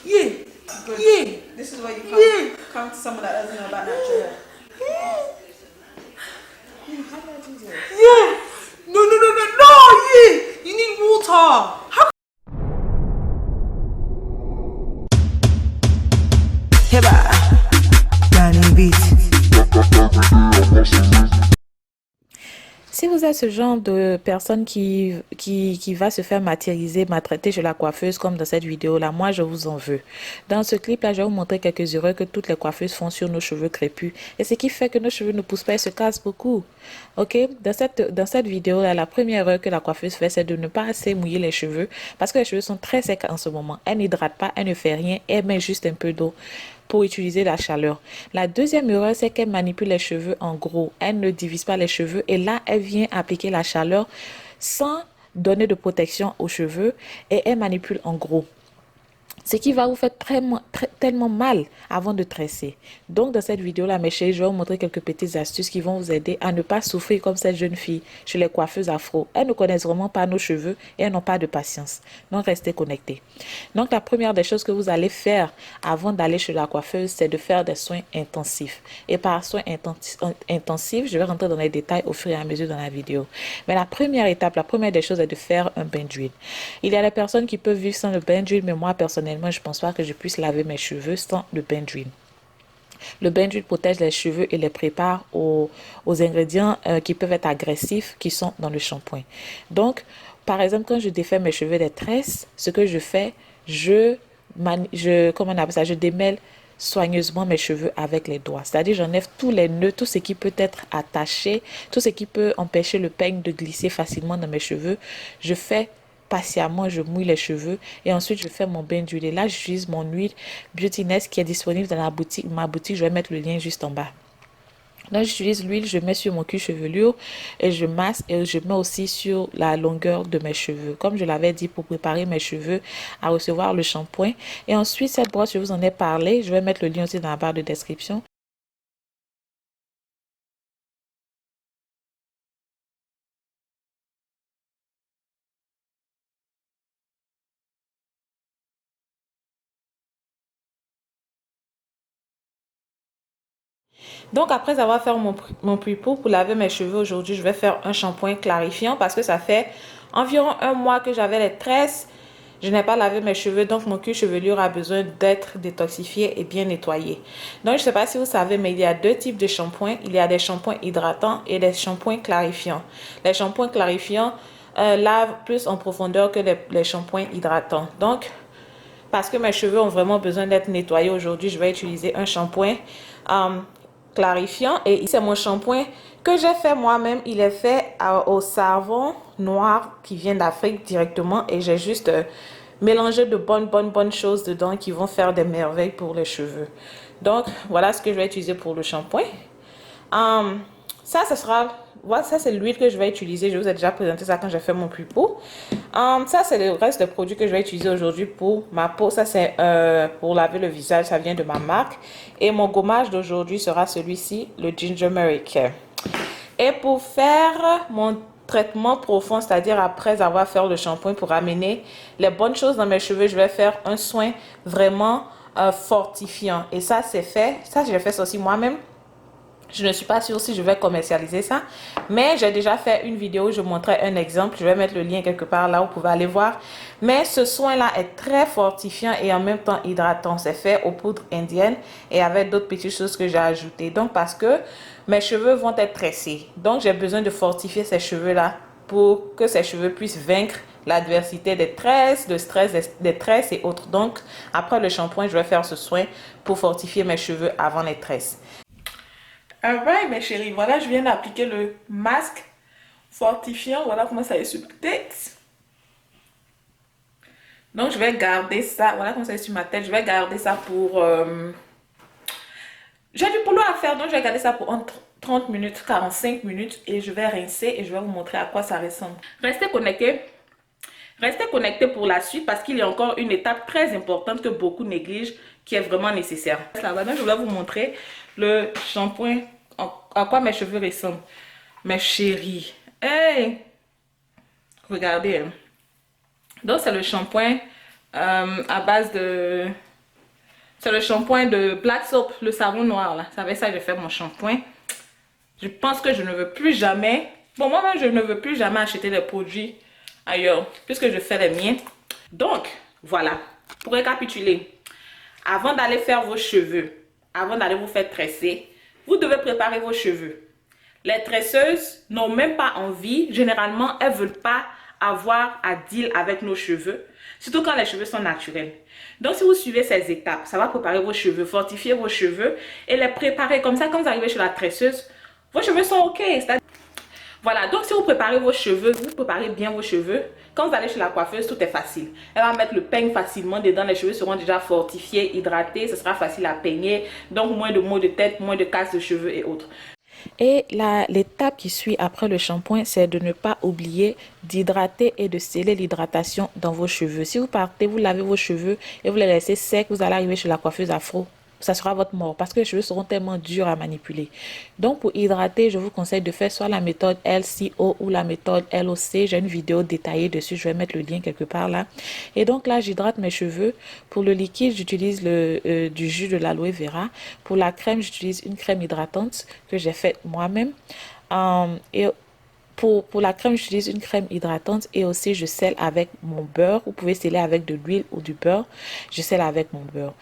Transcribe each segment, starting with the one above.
Yeah. Good. Yeah. This is why you Yeah. come to someone that doesn't know about natural hair. How do I do this? Yeah. No. Yeah. You need water. How? Heba. Danny Beat. Si vous êtes ce genre de personne qui va se faire matérialiser, maltraiter chez la coiffeuse comme dans cette vidéo-là, moi je vous en veux. Dans ce clip-là, je vais vous montrer quelques erreurs que toutes les coiffeuses font sur nos cheveux crépus. Et ce qui fait que nos cheveux ne poussent pas et se cassent beaucoup. Ok, dans cette vidéo-là, la première erreur que la coiffeuse fait, c'est de ne pas assez mouiller les cheveux. Parce que les cheveux sont très secs en ce moment. Elle n'hydrate pas, elle ne fait rien, elle met juste un peu d'eau pour utiliser la chaleur. La deuxième erreur, c'est qu'elle manipule les cheveux en gros. Elle ne divise pas les cheveux et là, elle vient appliquer la chaleur sans donner de protection aux cheveux et elle manipule en gros. Ce qui va vous faire tellement mal avant de tresser. Donc, dans cette vidéo-là, mes chéris, je vais vous montrer quelques petites astuces qui vont vous aider à ne pas souffrir comme cette jeune fille chez les coiffeuses afro. Elles ne connaissent vraiment pas nos cheveux et elles n'ont pas de patience. Donc, restez connectés. Donc, la première des choses que vous allez faire avant d'aller chez la coiffeuse, c'est de faire des soins intensifs. Et par soins intensifs, je vais rentrer dans les détails au fur et à mesure dans la vidéo. Mais la première étape, la première des choses est de faire un bain d'huile. Il y a des personnes qui peuvent vivre sans le bain d'huile, mais moi, personnellement, je ne pense pas que je puisse laver mes cheveux sans le bain d'huile. Le bain d'huile protège les cheveux et les prépare aux ingrédients qui peuvent être agressifs qui sont dans le shampoing. Donc, par exemple, quand je défais mes cheveux des tresses, ce que je fais, comment on appelle ça, je démêle soigneusement mes cheveux avec les doigts. C'est-à-dire, j'enlève tous les nœuds, tout ce qui peut être attaché, tout ce qui peut empêcher le peigne de glisser facilement dans mes cheveux. Je fais patiemment, je mouille les cheveux et ensuite je fais mon bain d'huile. Et là, j'utilise mon huile Beautyness qui est disponible dans ma boutique. Je vais mettre le lien juste en bas. Là, j'utilise l'huile, je mets sur mon cuir chevelure et je masse et je mets aussi sur la longueur de mes cheveux. Comme je l'avais dit, pour préparer mes cheveux à recevoir le shampoing. Et ensuite, cette brosse, je vous en ai parlé. Je vais mettre le lien aussi dans la barre de description. Donc, après avoir fait mon pre-pou pour laver mes cheveux aujourd'hui, je vais faire un shampoing clarifiant parce que ça fait environ un mois que j'avais les tresses. Je n'ai pas lavé mes cheveux, donc mon cuir chevelure a besoin d'être détoxifié et bien nettoyé. Donc, je ne sais pas si vous savez, mais il y a deux types de shampoings. Il y a des shampoings hydratants et des shampoings clarifiants. Les shampoings clarifiants lavent plus en profondeur que les shampoings hydratants. Donc, parce que mes cheveux ont vraiment besoin d'être nettoyés aujourd'hui, je vais utiliser un shampoing clarifiant. Et c'est mon shampoing que j'ai fait moi-même. Il est fait au savon noir qui vient d'Afrique directement. Et j'ai juste mélangé de bonnes choses dedans qui vont faire des merveilles pour les cheveux. Donc, voilà ce que je vais utiliser pour le shampoing. Ça c'est l'huile que je vais utiliser. Je vous ai déjà présenté ça quand j'ai fait mon pre-pou. Ça, c'est le reste des produits que je vais utiliser aujourd'hui pour ma peau. Ça, c'est pour laver le visage. Ça vient de ma marque. Et mon gommage d'aujourd'hui sera celui-ci, le Ginger Mary Care. Et pour faire mon traitement profond, c'est-à-dire après avoir fait le shampoing pour amener les bonnes choses dans mes cheveux, je vais faire un soin vraiment fortifiant. Et ça, c'est fait. Ça, j'ai fait ça aussi moi-même. Je ne suis pas sûre si je vais commercialiser ça, mais j'ai déjà fait une vidéo où je montrais un exemple. Je vais mettre le lien quelque part là, vous pouvez aller voir. Mais ce soin-là est très fortifiant et en même temps hydratant. C'est fait aux poudres indiennes et avec d'autres petites choses que j'ai ajoutées. Donc, parce que mes cheveux vont être tressés. Donc, j'ai besoin de fortifier ces cheveux-là pour que ces cheveux puissent vaincre l'adversité des tresses, le stress des tresses et autres. Donc, après le shampoing, je vais faire ce soin pour fortifier mes cheveux avant les tresses. Alright mes chéris, voilà, je viens d'appliquer le masque fortifiant. Voilà comment ça est sur ma tête. Donc je vais garder ça, voilà comment ça est sur ma tête. Je vais garder ça pour... J'ai du boulot à faire, donc je vais garder ça pour entre 30 minutes, 45 minutes. Et je vais rincer et je vais vous montrer à quoi ça ressemble. Restez connectés. Restez connectés pour la suite parce qu'il y a encore une étape très importante que beaucoup négligent qui est vraiment nécessaire. Maintenant, je vais vous montrer le shampoing, à quoi mes cheveux ressemblent. Mes chéris. Hey! Regardez. Donc, c'est le shampoing à base de C'est le shampoing de Black Soap, le savon noir là. C'est avec ça que je fais mon shampoing. Je pense que je ne veux plus jamais... Bon, moi-même, je ne veux plus jamais acheter des produits ailleurs, puisque je fais les miens. Donc, voilà. Pour récapituler, avant d'aller faire vos cheveux, avant d'aller vous faire tresser, vous devez préparer vos cheveux. Les tresseuses n'ont même pas envie. Généralement, elles ne veulent pas avoir à deal avec nos cheveux. Surtout quand les cheveux sont naturels. Donc, si vous suivez ces étapes, ça va préparer vos cheveux, fortifier vos cheveux et les préparer. Comme ça, quand vous arrivez chez la tresseuse, vos cheveux sont OK. Voilà, donc si vous préparez vos cheveux, vous préparez bien vos cheveux. Quand vous allez chez la coiffeuse, tout est facile. Elle va mettre le peigne facilement dedans, les cheveux seront déjà fortifiés, hydratés, ce sera facile à peigner. Donc moins de maux de tête, moins de casse de cheveux et autres. Et l'étape qui suit après le shampoing, c'est de ne pas oublier d'hydrater et de sceller l'hydratation dans vos cheveux. Si vous partez, vous lavez vos cheveux et vous les laissez secs, vous allez arriver chez la coiffeuse afro. Ça sera votre mort parce que les cheveux seront tellement durs à manipuler. Donc, pour hydrater, je vous conseille de faire soit la méthode LCO ou la méthode LOC. J'ai une vidéo détaillée dessus. Je vais mettre le lien quelque part là. Et donc là, j'hydrate mes cheveux. Pour le liquide, j'utilise du jus de l'aloe vera. Pour la crème, j'utilise une crème hydratante que j'ai faite moi-même. Et pour la crème, j'utilise une crème hydratante et aussi je scelle avec mon beurre. Vous pouvez sceller avec de l'huile ou du beurre. Je scelle avec mon beurre.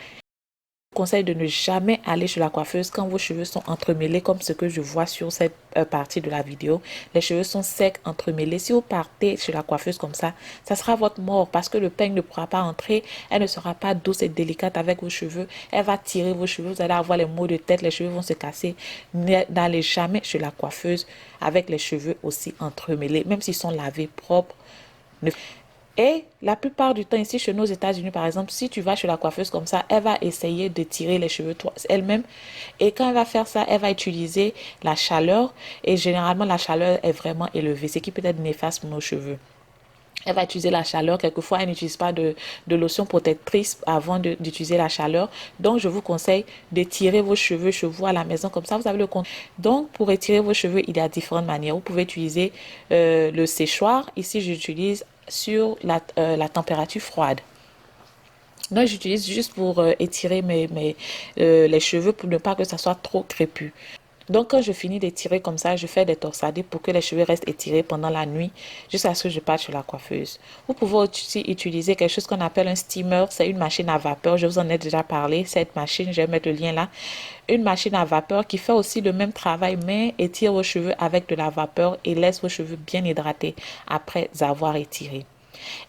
Conseille de ne jamais aller chez la coiffeuse quand vos cheveux sont entremêlés comme ce que je vois sur cette partie de la vidéo. Les cheveux sont secs, entremêlés. Si vous partez chez la coiffeuse comme ça sera votre mort parce que le peigne ne pourra pas entrer. Elle ne sera pas douce et délicate avec vos cheveux. Elle va tirer vos cheveux. Vous allez avoir les maux de tête. Les cheveux vont se casser. N'allez jamais chez la coiffeuse avec les cheveux aussi entremêlés. Même s'ils sont lavés propres. Et la plupart du temps, ici chez nous aux États-Unis, par exemple, si tu vas chez la coiffeuse comme ça, elle va essayer de tirer les cheveux elle-même. Et quand elle va faire ça, elle va utiliser la chaleur. Et généralement, la chaleur est vraiment élevée, ce qui peut être néfaste pour nos cheveux. Elle va utiliser la chaleur. Quelquefois, elle n'utilise pas de lotion protectrice avant d'utiliser la chaleur. Donc, je vous conseille de tirer vos cheveux chez vous à la maison. Comme ça, vous avez le compte. Donc, pour étirer vos cheveux, il y a différentes manières. Vous pouvez utiliser le séchoir. Ici, j'utilise sur la température froide. Donc, j'utilise juste pour étirer les cheveux pour ne pas que ça soit trop crépus. Donc, quand je finis d'étirer comme ça, je fais des torsadés pour que les cheveux restent étirés pendant la nuit jusqu'à ce que je parte chez la coiffeuse. Vous pouvez aussi utiliser quelque chose qu'on appelle un steamer. C'est une machine à vapeur. Je vous en ai déjà parlé. Cette machine, je vais mettre le lien là. Une machine à vapeur qui fait aussi le même travail, mais étire vos cheveux avec de la vapeur et laisse vos cheveux bien hydratés après avoir étiré.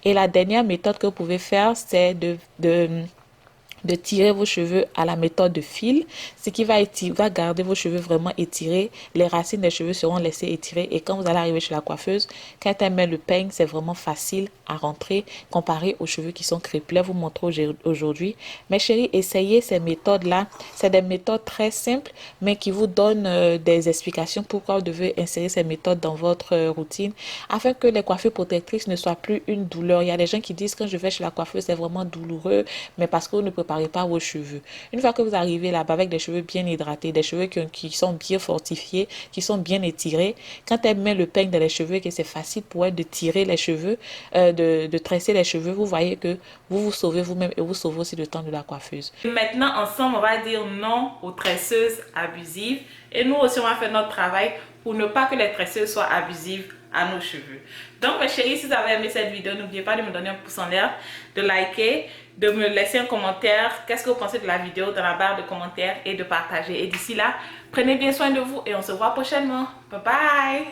Et la dernière méthode que vous pouvez faire, c'est de tirer vos cheveux à la méthode de fil, ce qui va garder vos cheveux vraiment étirés. Les racines des cheveux seront laissées étirées et quand vous allez arriver chez la coiffeuse, quand elle met le peigne, c'est vraiment facile à rentrer comparé aux cheveux qui sont crépus. Là, vous montrer aujourd'hui. Mes chéris, essayez ces méthodes-là. C'est des méthodes très simples, mais qui vous donnent des explications pourquoi vous devez insérer ces méthodes dans votre routine afin que les coiffures protectrices ne soient plus une douleur. Il y a des gens qui disent quand je vais chez la coiffeuse, c'est vraiment douloureux, mais parce que vous ne préparez pas vos cheveux. Une fois que vous arrivez là-bas avec des cheveux bien hydratés, des cheveux qui sont bien fortifiés, qui sont bien étirés, quand elle met le peigne dans les cheveux et que c'est facile pour elle de tirer les cheveux, de tresser les cheveux, vous voyez que vous vous sauvez vous-même et vous sauvez aussi le temps de la coiffeuse. Maintenant, ensemble, on va dire non aux tresseuses abusives et nous aussi, on va faire notre travail pour ne pas que les tresseuses soient abusives à nos cheveux. Donc mes chéris, si vous avez aimé cette vidéo, n'oubliez pas de me donner un pouce en l'air, de liker, de me laisser un commentaire, qu'est-ce que vous pensez de la vidéo dans la barre de commentaires et de partager. Et d'ici là, prenez bien soin de vous et on se voit prochainement. Bye bye!